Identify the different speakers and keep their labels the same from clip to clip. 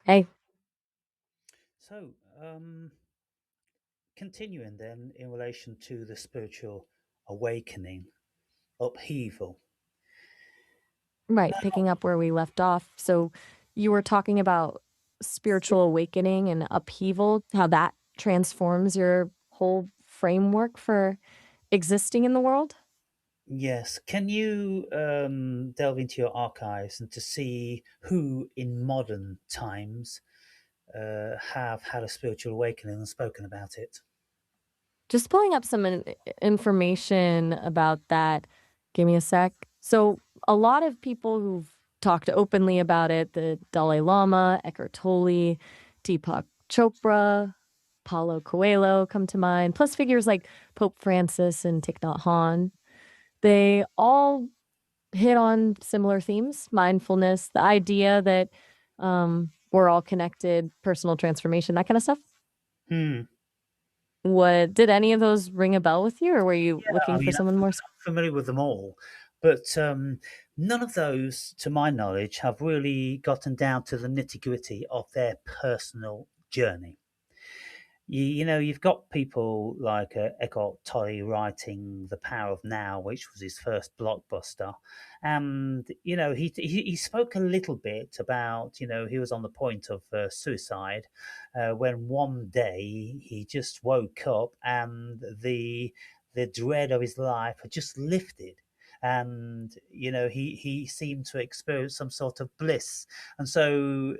Speaker 1: Hey,
Speaker 2: So, um, continuing then in relation to the spiritual awakening, upheaval.
Speaker 1: right, picking up where we left off. So you were talking about spiritual awakening and upheaval, how that transforms your whole framework for existing in the world?
Speaker 2: Yes, can you delve into your archives and to see who in modern times have had a spiritual awakening and spoken about it?
Speaker 1: Just pulling up some information about that. Give me a sec. So, a lot of people who've talked openly about it, the Dalai Lama, Eckhart Tolle, Deepak Chopra, Paulo Coelho come to mind, plus figures like Pope Francis and Thich Nhat Hanh. They all hit on similar themes: mindfulness, the idea that we're all connected, personal transformation, that kind of stuff.
Speaker 2: Hmm.
Speaker 1: What did any of those ring a bell with you, or were you
Speaker 2: I
Speaker 1: looking for
Speaker 2: mean,
Speaker 1: someone more
Speaker 2: I'm familiar with them all, but none of those, to my knowledge, have really gotten down to the nitty gritty of their personal journey. You've got people like Eckhart Tolle writing The Power of Now, which was his first blockbuster. And, he spoke a little bit about, he was on the point of suicide when one day he just woke up and the dread of his life had just lifted. And he seemed to experience some sort of bliss, and so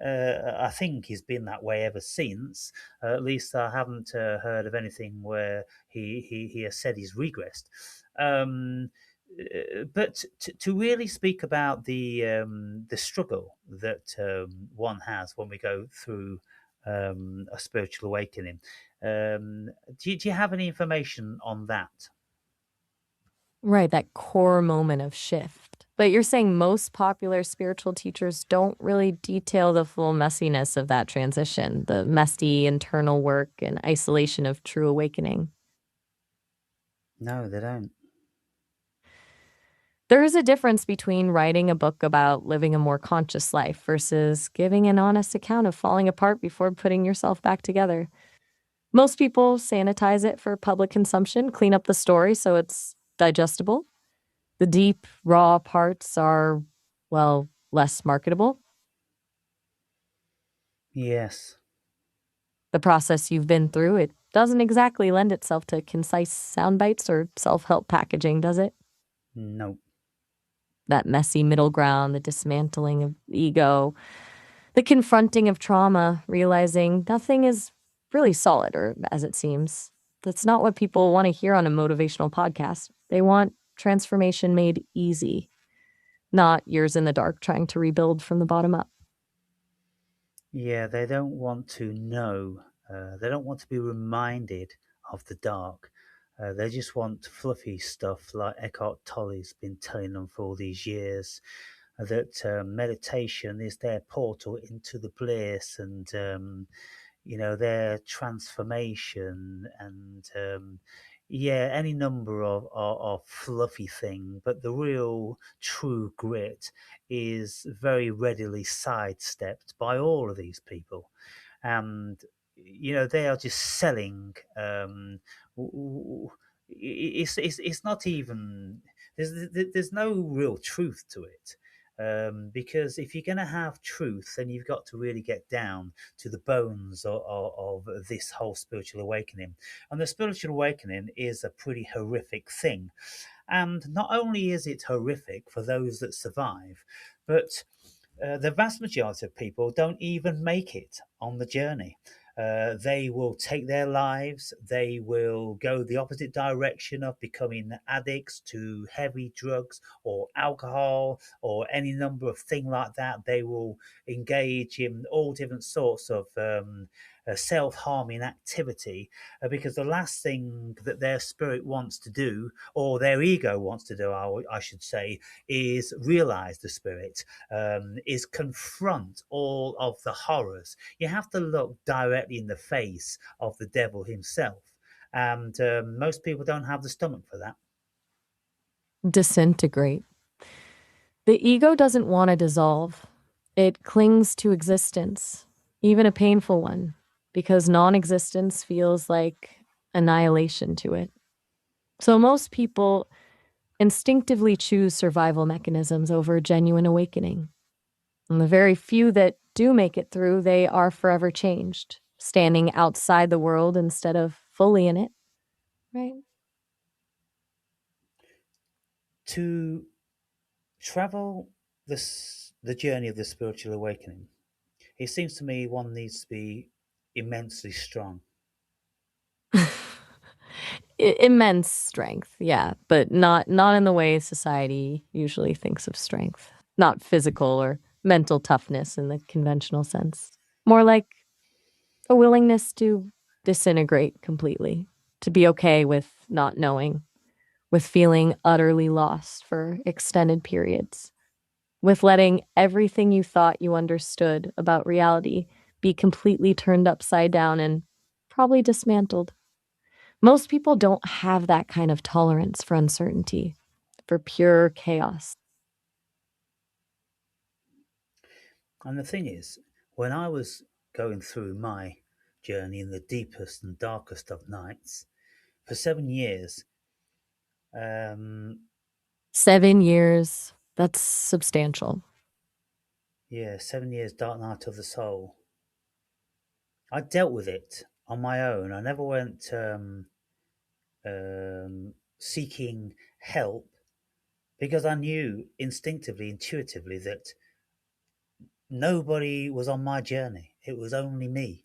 Speaker 2: I think he's been that way ever since. At least I haven't heard of anything where he has said he's regressed. Um, but to really speak about the struggle that one has when we go through a spiritual awakening, do you have any information on that?
Speaker 1: right, that core moment of shift. But you're saying most popular spiritual teachers don't really detail the full messiness of that transition, the messy internal work and isolation of true awakening.
Speaker 2: No, they don't.
Speaker 1: There is a difference between writing a book about living a more conscious life versus giving an honest account of falling apart before putting yourself back together. Most people sanitize it for public consumption, clean up the story so it's digestible. The deep, raw parts are, well, less marketable.
Speaker 2: Yes.
Speaker 1: The process you've been through, it doesn't exactly lend itself to concise sound bites or self help packaging, does it?
Speaker 2: No.
Speaker 1: That messy middle ground, the dismantling of ego, the confronting of trauma, realizing nothing is really solid, or as it seems. That's not what people want to hear on a motivational podcast. They want transformation made easy, not years in the dark trying to rebuild from the bottom up.
Speaker 2: Yeah, they don't want to know. They don't want to be reminded of the dark. They just want fluffy stuff like Eckhart Tolle's been telling them for all these years, that meditation is their portal into the bliss and their transformation and yeah, any number of fluffy thing, but the real true grit is very readily sidestepped by all of these people. And they are just selling it's not even there's no real truth to it, because if you're going to have truth, then you've got to really get down to the bones of this whole spiritual awakening. And the spiritual awakening is a pretty horrific thing. And not only is it horrific for those that survive, but the vast majority of people don't even make it on the journey. They will take their lives, they will go the opposite direction of becoming addicts to heavy drugs or alcohol or any number of things like that. They will engage in all different sorts of self harming activity, because the last thing that their spirit wants to do, or their ego wants to do, I should say, is realize the spirit, is confront all of the horrors. You have to look directly in the face of the devil himself. And most people don't have the stomach for that.
Speaker 1: Disintegrate. The ego doesn't want to dissolve. It clings to existence, even a painful one, because non existence feels like annihilation to it. So most people instinctively choose survival mechanisms over genuine awakening. And the very few that do make it through, they are forever changed, standing outside the world instead of fully in it, right?
Speaker 2: To travel the journey of the spiritual awakening, it seems to me one needs to be immensely strong.
Speaker 1: Immense strength, yeah, but not in the way society usually thinks of strength. Not physical or mental toughness in the conventional sense. More like a willingness to disintegrate completely, to be okay with not knowing, with feeling utterly lost for extended periods, with letting everything you thought you understood about reality be completely turned upside down and probably dismantled. Most people don't have that kind of tolerance for uncertainty, for pure chaos.
Speaker 2: And the thing is, when I was going through my journey in the deepest and darkest of nights, for 7 years, um,
Speaker 1: 7 years, that's substantial.
Speaker 2: yeah, 7 years dark night of the soul, I dealt with it on my own. I never went seeking help because I knew instinctively, intuitively that nobody was on my journey. It was only me.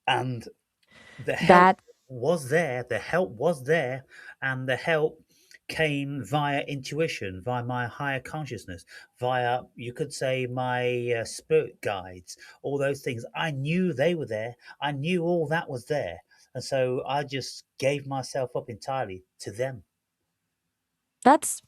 Speaker 2: And the help
Speaker 1: That
Speaker 2: was there, the help was there, and the help came via intuition, via my higher consciousness, via, you could say, my spirit guides, all those things. I knew they were there, I knew all that was there. And so I just gave myself up entirely to them.
Speaker 1: that's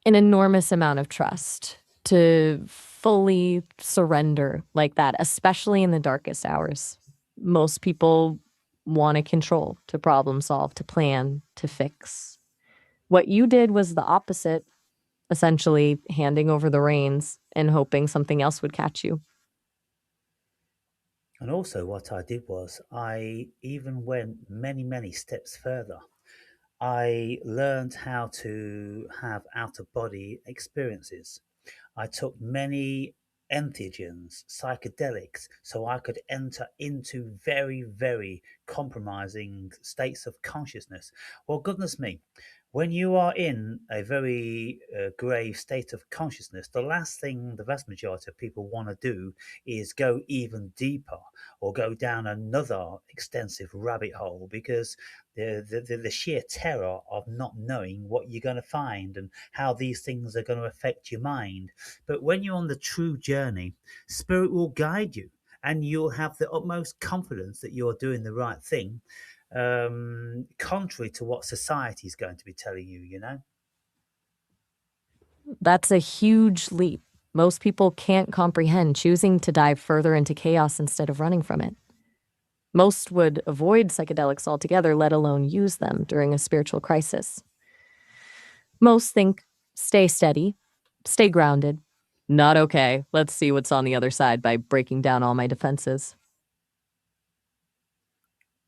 Speaker 1: an enormous amount of trust to fully surrender like that, especially in the darkest hours. Most people want to control, to problem solve, to plan, to fix. What you did was the opposite, essentially handing over the reins and hoping something else would catch you.
Speaker 2: And also, what I did was, I even went many, many steps further. I learned how to have out of body experiences. I took many entheogens, psychedelics, so I could enter into very, very compromising states of consciousness. Well, goodness me, when you are in a very grave state of consciousness, the last thing the vast majority of people want to do is go even deeper or go down another extensive rabbit hole because the sheer terror of not knowing what you're going to find and how these things are going to affect your mind. But when you're on the true journey, spirit will guide you and you'll have the utmost confidence that you're doing the right thing, contrary to what society is going to be telling you, you know?
Speaker 1: That's a huge leap. Most people can't comprehend choosing to dive further into chaos instead of running from it. Most would avoid psychedelics altogether, let alone use them during a spiritual crisis. Most think stay steady, stay grounded. Not okay. Let's see what's on the other side by breaking down all my defenses.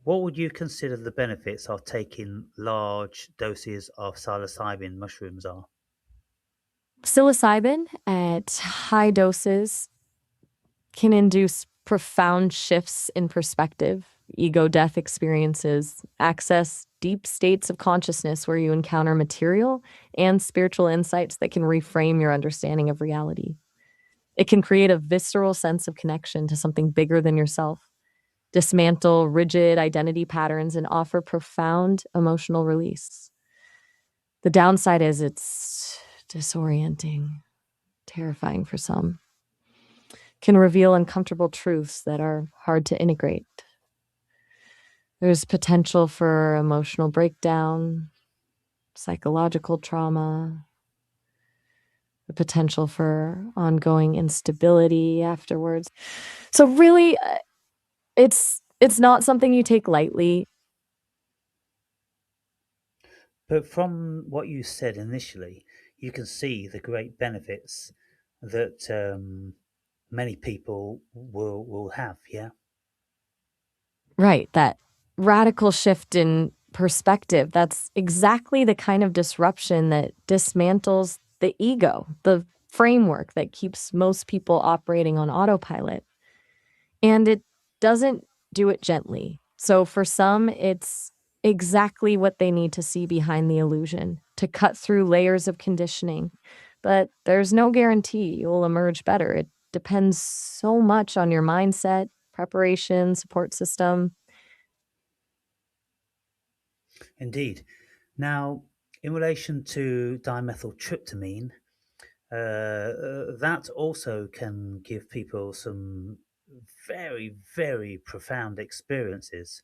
Speaker 2: What would you consider the benefits of taking large doses of psilocybin mushrooms are?
Speaker 1: Psilocybin at high doses can induce profound shifts in perspective, ego death experiences, access deep states of consciousness where you encounter material and spiritual insights that can reframe your understanding of reality. It can create a visceral sense of connection to something bigger than yourself, dismantle rigid identity patterns, and offer profound emotional release. The downside is it's disorienting, terrifying for some, can reveal uncomfortable truths that are hard to integrate. There's potential for emotional breakdown, psychological trauma, the potential for ongoing instability afterwards. So really, it's not something you take lightly.
Speaker 2: But from what you said initially, you can see the great benefits that many people will have. Yeah,
Speaker 1: Right, that radical shift in perspective, that's exactly the kind of disruption that dismantles the ego, the framework that keeps most people operating on autopilot. And it doesn't do it gently. So for some, it's exactly what they need to see behind the illusion to cut through layers of conditioning. But there's no guarantee you'll emerge better. It depends so much on your mindset, preparation, support system.
Speaker 2: indeed. Now, in relation to dimethyltryptamine, that also can give people some very, very profound experiences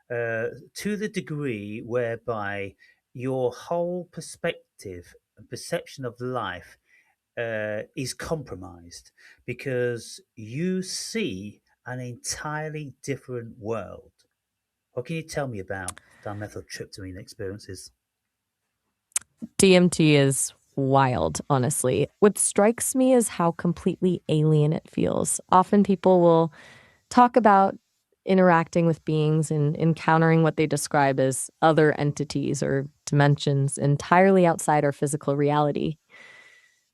Speaker 2: to the degree whereby your whole perspective and perception of life is compromised because you see an entirely different world. What can you tell me about dimethyltryptamine experiences?
Speaker 1: DMT is wild, honestly. What strikes me is how completely alien it feels. Often people will talk about interacting with beings and encountering what they describe as other entities or dimensions entirely outside our physical reality.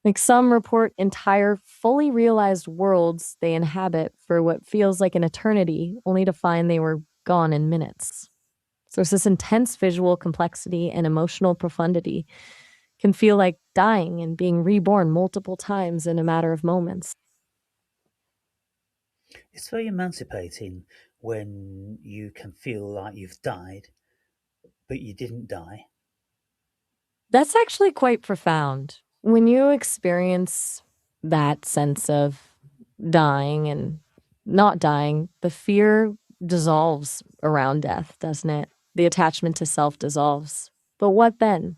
Speaker 1: Like some report entire, fully realized worlds they inhabit for what feels like an eternity, only to find they were gone in minutes. So there's this intense visual complexity and emotional profundity can feel like dying and being reborn multiple times in a matter of moments.
Speaker 2: It's very emancipating when you can feel like you've died, but you didn't die.
Speaker 1: That's actually quite profound. When you experience that sense of dying and not dying, the fear dissolves around death, doesn't it? The attachment to self dissolves. But what then?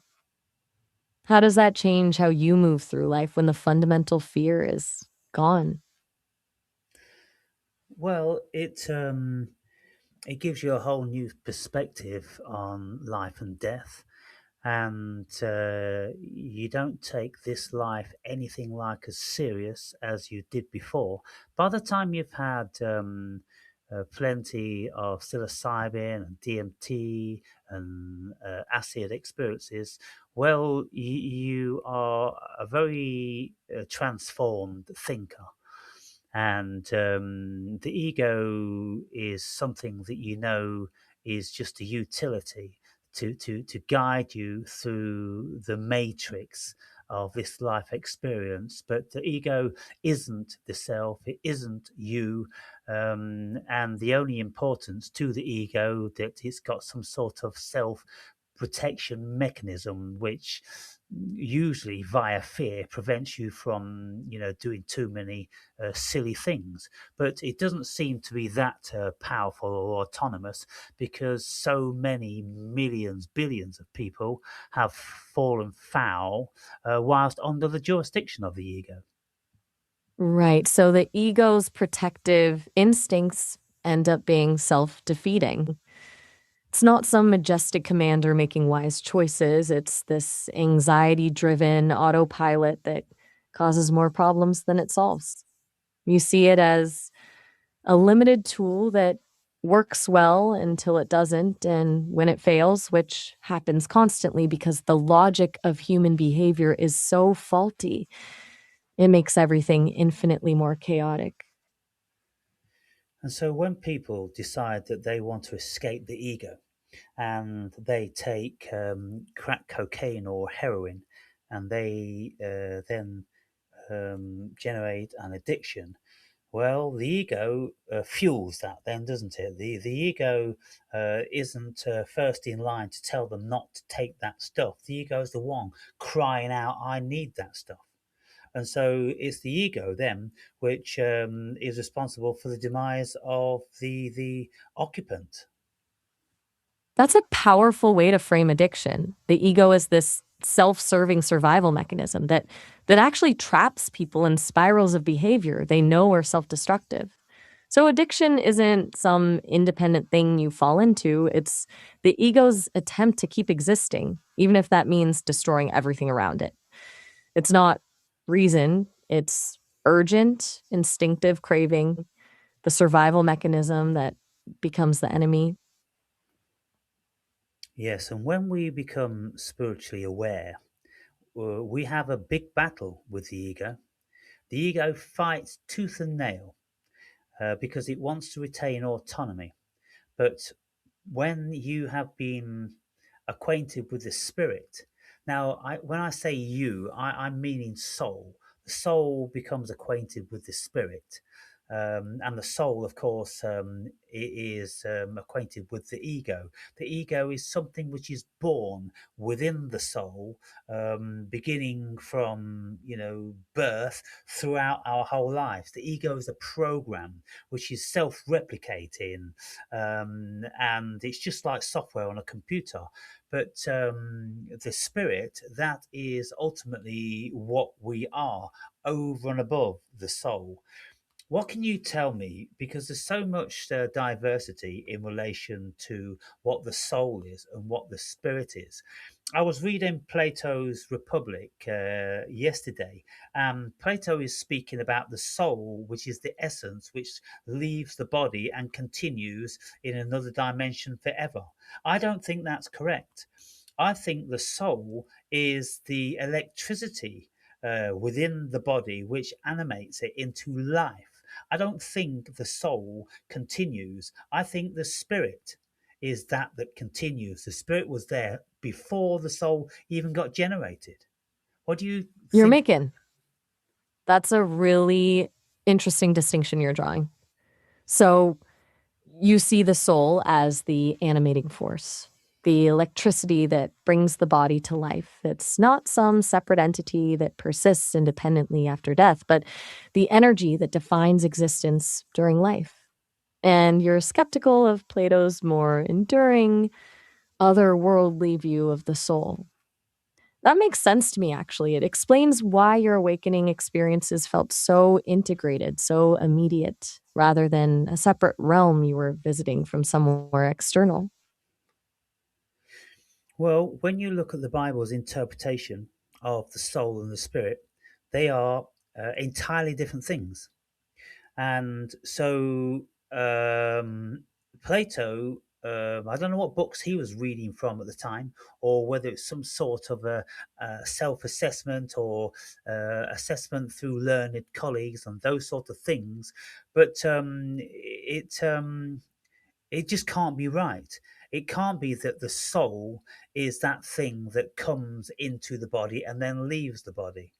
Speaker 1: How does that change how you move through life when the fundamental fear is gone?
Speaker 2: Well, it gives you a whole new perspective on life and death, and you don't take this life anything like as serious as you did before. By the time you've had plenty of psilocybin and DMT and acid experiences, well, you are a very transformed thinker. And the ego is something that you know is just a utility to guide you through the matrix of this life experience. But the ego isn't the self, it isn't you. And the only importance to the ego that it's got some sort of self protection mechanism which usually via fear prevents you from doing too many silly things. But it doesn't seem to be that powerful or autonomous because so many millions, billions of people have fallen foul whilst under the jurisdiction of the ego.
Speaker 1: Right. So the ego's protective instincts end up being self defeating. It's not some majestic commander making wise choices. It's this anxiety driven autopilot that causes more problems than it solves. You see it as a limited tool that works well until it doesn't. And when it fails, which happens constantly because the logic of human behavior is so faulty, it makes everything infinitely more chaotic.
Speaker 2: And so when people decide that they want to escape the ego and they take crack cocaine or heroin and they then generate an addiction. Well, the ego fuels that, then, doesn't it? The ego isn't first in line to tell them not to take that stuff. The ego is the one crying out, "I need that stuff." And so it's the ego then which is responsible for the demise of the occupant.
Speaker 1: That's a powerful way to frame addiction. The ego is this self-serving survival mechanism that actually traps people in spirals of behavior they know are self-destructive. So addiction isn't some independent thing you fall into. It's the ego's attempt to keep existing, even if that means destroying everything around it. It's not reason, It's urgent, instinctive craving, the survival mechanism that becomes the enemy.
Speaker 2: Yes, and when we become spiritually aware, we have a big battle with the ego. The ego fights tooth and nail because it wants to retain autonomy. But when you have been acquainted with the spirit, now when I say you, I'm meaning soul. The soul becomes acquainted with the spirit. And the soul, of course, is acquainted with the ego. The ego is something which is born within the soul, beginning from birth throughout our whole lives. The ego is a program which is self-replicating, and it's just like software on a computer. But the spirit, that is ultimately what we are, over and above the soul. What can you tell me? Because there's so much diversity in relation to what the soul is and what the spirit is. I was reading Plato's Republic yesterday, and Plato is speaking about the soul, which is the essence which leaves the body and continues in another dimension forever. I don't think that's correct. I think the soul is the electricity within the body which animates it into life. I don't think the soul continues. I think the spirit is that continues. The spirit was there before the soul even got generated. What do you
Speaker 1: You're
Speaker 2: think?
Speaker 1: making. That's a really interesting distinction you're drawing. So you see the soul as the animating force, the electricity that brings the body to life. It's not some separate entity that persists independently after death, but the energy that defines existence during life. And you're skeptical of Plato's more enduring, otherworldly view of the soul. That makes sense to me, actually. It explains why your awakening experiences felt so integrated, so immediate, rather than a separate realm you were visiting from somewhere external.
Speaker 2: Well, when you look at the Bible's interpretation of the soul and the spirit, they are entirely different things. And so Plato, I don't know what books he was reading from at the time, or whether it's some sort of a self-assessment or assessment through learned colleagues and those sort of things. But it just can't be right. It can't be that the soul is that thing that comes into the body and then leaves the body,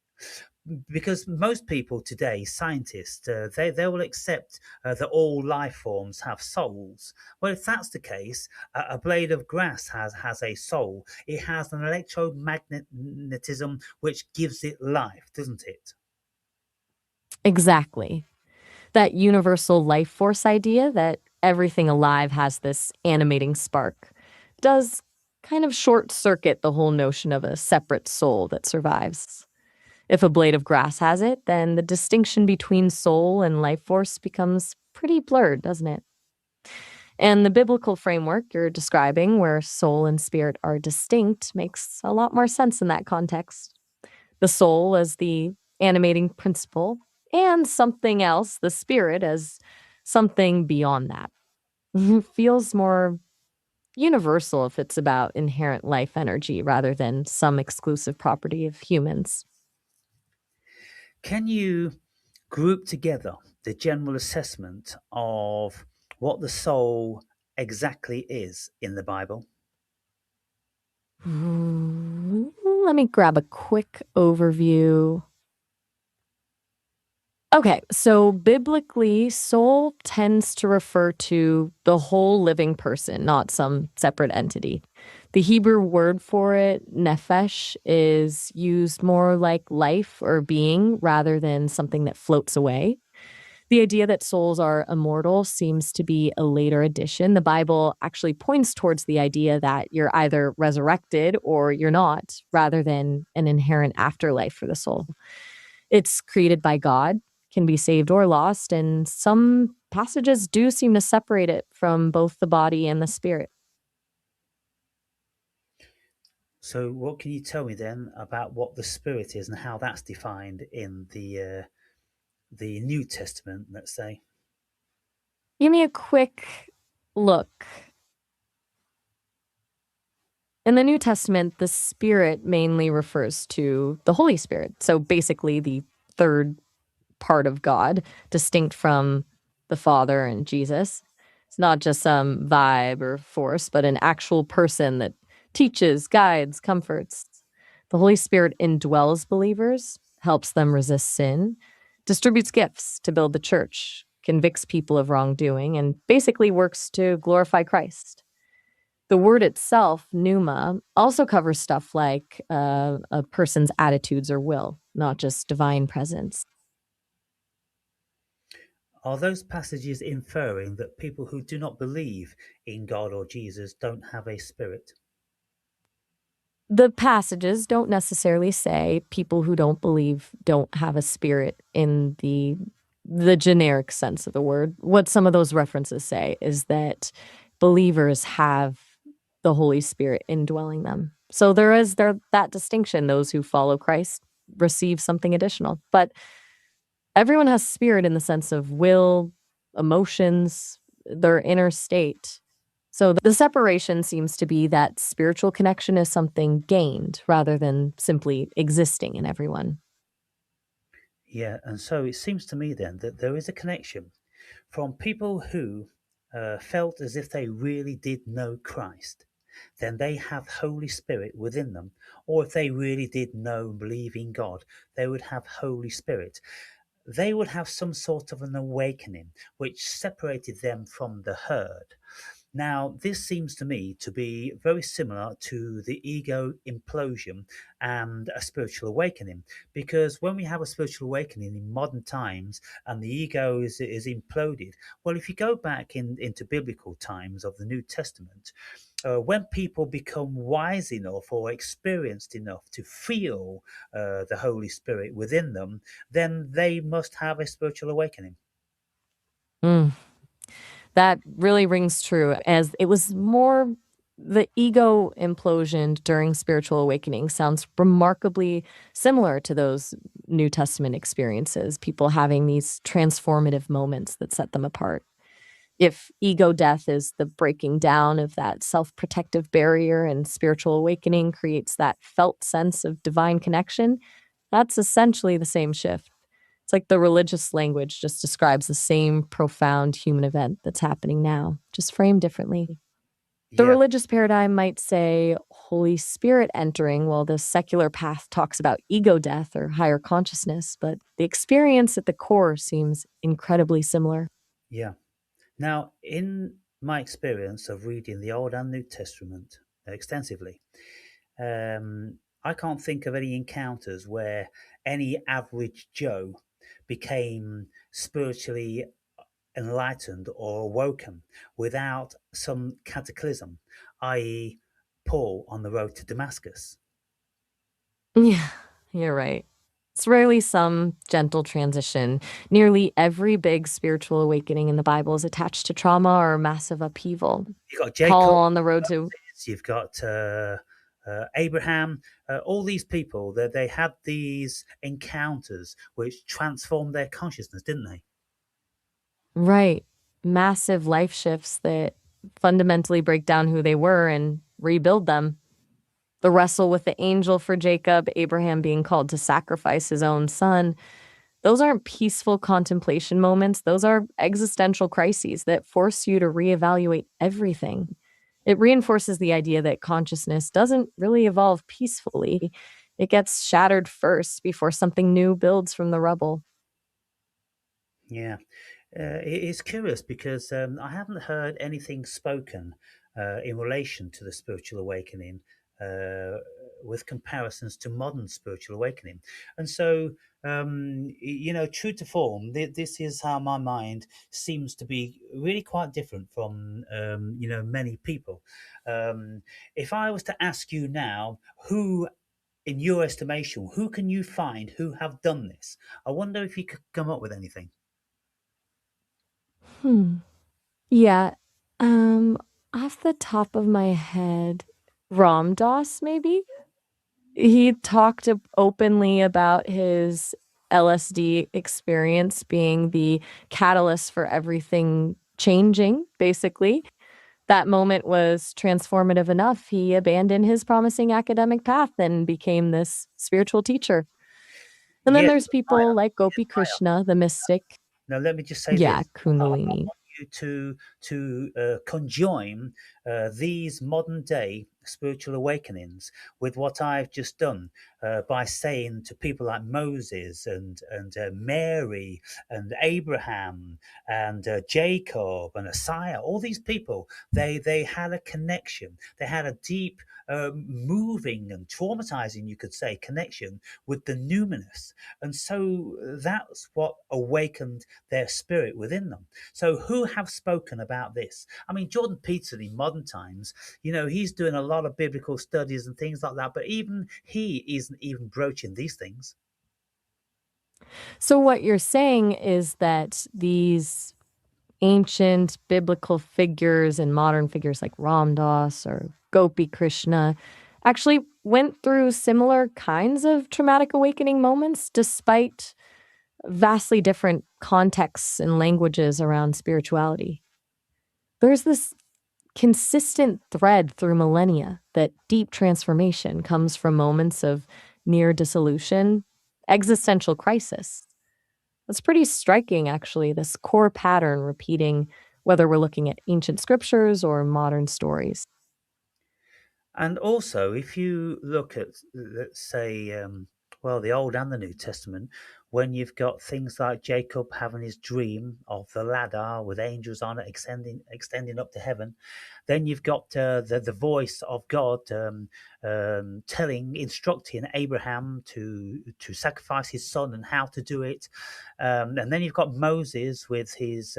Speaker 2: because most people today, scientists, they will accept that all life forms have souls. Well, if that's the case, a blade of grass has a soul. It has an electromagnetism which gives it life, doesn't it?
Speaker 1: Exactly. That universal life force idea that everything alive has this animating spark does kind of short circuit the whole notion of a separate soul that survives. If a blade of grass has it, then the distinction between soul and life force becomes pretty blurred, doesn't it? And the biblical framework you're describing, where soul and spirit are distinct, makes a lot more sense in that context. The soul as the animating principle, and something else, the spirit, as something beyond that. Feels more universal if it's about inherent life energy rather than some exclusive property of humans.
Speaker 2: Can you group together the general assessment of what the soul exactly is in the Bible?
Speaker 1: Let me grab a quick overview. Okay, so biblically, soul tends to refer to the whole living person, not some separate entity. The Hebrew word for it, nephesh, is used more like life or being rather than something that floats away. The idea that souls are immortal seems to be a later addition. The Bible actually points towards the idea that you're either resurrected or you're not, rather than an inherent afterlife for the soul. It's created by God, can be saved or lost, and some passages do seem to separate it from both the body and the spirit.
Speaker 2: So, what can you tell me then about what the Spirit is and how that's defined in the New Testament? Let's say.
Speaker 1: Give me a quick look. In the New Testament, the Spirit mainly refers to the Holy Spirit. So basically, the third part of God, distinct from the Father and Jesus. It's not just some vibe or force, but an actual person that teaches, guides, comforts. The Holy Spirit indwells believers, helps them resist sin, distributes gifts to build the church, convicts people of wrongdoing, and basically works to glorify Christ. The word itself, pneuma, also covers stuff like a person's attitudes or will, not just divine presence.
Speaker 2: Are those passages inferring that people who do not believe in God or Jesus don't have a spirit?
Speaker 1: The passages don't necessarily say people who don't believe don't have a spirit in the generic sense of the word. What some of those references say is that believers have the Holy Spirit indwelling them. So there is that distinction. Those who follow Christ receive something additional. But everyone has spirit in the sense of will, emotions, their inner state. So the separation seems to be that spiritual connection is something gained rather than simply existing in everyone.
Speaker 2: Yeah, and so it seems to me then that there is a connection from people who felt as if they really did know Christ, then they have Holy Spirit within them. Or if they really did know and believe in God, they would have Holy Spirit. They would have some sort of an awakening which separated them from the herd. Now, this seems to me to be very similar to the ego implosion and a spiritual awakening, because when we have a spiritual awakening in modern times and the ego is imploded, well, if you go back into biblical times of the New Testament, when people become wise enough or experienced enough to feel the Holy Spirit within them, then they must have a spiritual awakening.
Speaker 1: Mm, that really rings true, as it was more the ego implosion during spiritual awakening sounds remarkably similar to those New Testament experiences, people having these transformative moments that set them apart. If ego death is the breaking down of that self protective barrier and spiritual awakening creates that felt sense of divine connection, that's essentially the same shift. It's like the religious language just describes the same profound human event that's happening now, just framed differently. The
Speaker 2: Yeah,
Speaker 1: religious paradigm might say Holy Spirit entering, while the secular path talks about ego death or higher consciousness, but the experience at the core seems incredibly similar.
Speaker 2: yeah. Now, in my experience of reading the Old and New Testament extensively, I can't think of any encounters where any average Joe became spiritually enlightened or awoken without some cataclysm, i.e., Paul on the road to Damascus.
Speaker 1: Yeah, you're right. It's rarely some gentle transition. Nearly every big spiritual awakening in the Bible is attached to trauma or massive upheaval.
Speaker 2: You've got
Speaker 1: Paul
Speaker 2: Jacob,
Speaker 1: on the road to
Speaker 2: you've got Abraham, all these people that they had these encounters which transformed their consciousness, didn't they?
Speaker 1: right, massive life shifts that fundamentally break down who they were and rebuild them. The wrestle with the angel for Jacob, Abraham being called to sacrifice his own son, those aren't peaceful contemplation moments. Those are existential crises that force you to reevaluate everything. It reinforces the idea that consciousness doesn't really evolve peacefully. It gets shattered first before something new builds from the rubble.
Speaker 2: Yeah. It's curious because I haven't heard anything spoken in relation to the spiritual awakening uh, with comparisons to modern spiritual awakening. And so, true to form, this is how my mind seems to be really quite different from, many people. Um, if I was to ask you now, who in your estimation, who can you find who have done this? I wonder if you could come up with anything.
Speaker 1: Hmm. Yeah. Um, Off the top of my head, Ram Dass, maybe? He talked openly about his LSD experience being the catalyst for everything changing, basically. That moment was transformative enough. He abandoned his promising academic path and became this spiritual teacher. And then
Speaker 2: Yes,
Speaker 1: there's people like Gopi Krishna, the mystic.
Speaker 2: now, let me just say
Speaker 1: Yeah,
Speaker 2: this. I
Speaker 1: Kundalini.
Speaker 2: want you to conjoin these modern day spiritual awakenings with what I've just done by saying to people like Moses and Mary and Abraham and Jacob and Isaiah, all these people, they had a connection. They had a deep, moving and traumatizing, you could say, connection with the numinous, and so that's what awakened their spirit within them. So who have spoken about this? I mean, Jordan Peterson in modern times, he's doing a lot of biblical studies and things like that, but even he isn't even broaching these things.
Speaker 1: So, what you're saying is that these ancient biblical figures and modern figures like Ram Dass or Gopi Krishna actually went through similar kinds of traumatic awakening moments despite vastly different contexts and languages around spirituality. There's this consistent thread through millennia that deep transformation comes from moments of near dissolution, existential crisis. That's pretty striking, actually, this core pattern repeating whether we're looking at ancient scriptures or modern stories.
Speaker 2: And also, if you look at, let's say, well, the Old and the New Testament, when you've got things like Jacob having his dream of the ladder with angels on it extending up to heaven, then you've got the voice of God instructing Abraham to sacrifice his son and how to do it, and then you've got Moses with his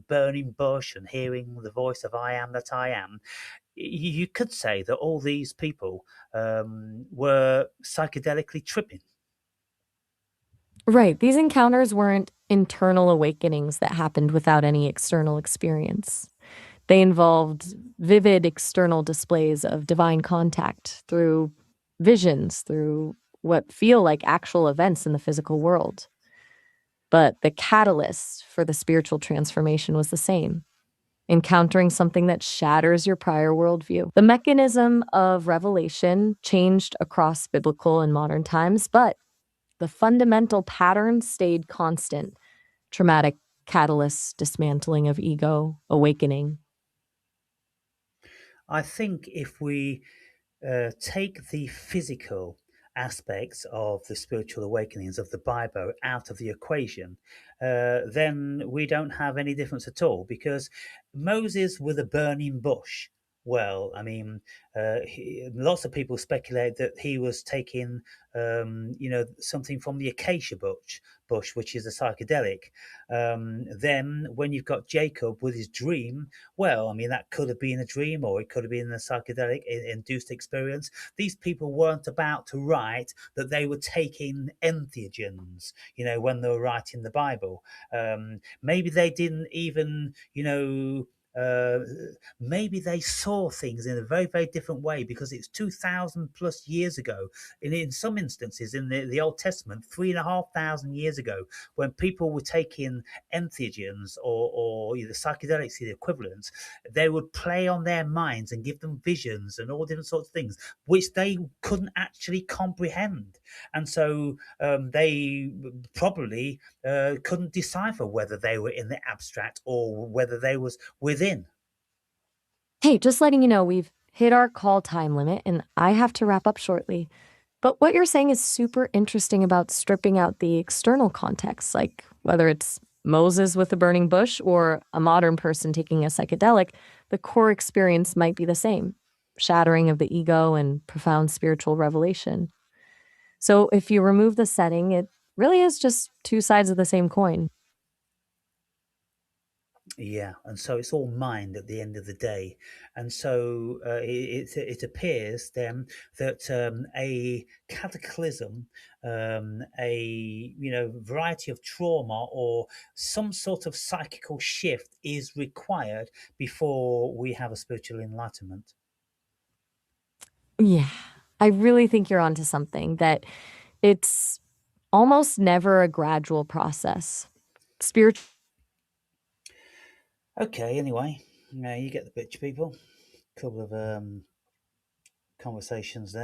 Speaker 2: burning bush and hearing the voice of I am that I am. You could say that all these people were psychedelically tripping.
Speaker 1: Right. These encounters weren't internal awakenings that happened without any external experience. They involved vivid external displays of divine contact through visions, through what feel like actual events in the physical world. But the catalyst for the spiritual transformation was the same: encountering something that shatters your prior worldview. The mechanism of revelation changed across biblical and modern times, but the fundamental pattern stayed constant: traumatic catalysts, dismantling of ego, awakening.
Speaker 2: I think if we take the physical aspects of the spiritual awakenings of the Bible out of the equation, then we don't have any difference at all, because Moses with a burning bush. Well, I mean, lots of people speculate that he was taking, something from the acacia bush, which is a psychedelic. Then, when you've got Jacob with his dream, well, I mean, that could have been a dream or it could have been a psychedelic induced experience. These people weren't about to write that they were taking entheogens, when they were writing the Bible. Maybe they didn't even, uh, maybe they saw things in a very, very different way because it's 2000 plus years ago. And in some instances, in the Old Testament, 3,500 years ago, when people were taking entheogens or the psychedelics, the equivalents, they would play on their minds and give them visions and all different sorts of things, which they couldn't actually comprehend. And so they probably couldn't decipher whether they were in the abstract or whether they was within.
Speaker 1: Hey, just letting you know, we've hit our call time limit and I have to wrap up shortly. But what you're saying is super interesting about stripping out the external context, like whether it's Moses with a burning bush or a modern person taking a psychedelic, the core experience might be the same: shattering of the ego and profound spiritual revelation. So if you remove the setting, it really is just two sides of the same coin.
Speaker 2: Yeah, and so it's all mind at the end of the day, and so it appears then that a cataclysm, a variety of trauma or some sort of psychical shift is required before we have a spiritual enlightenment.
Speaker 1: Yeah. I really think you're onto something that it's almost never a gradual process. Spiritual
Speaker 2: Okay, anyway, you get the picture, people. Couple of conversations there.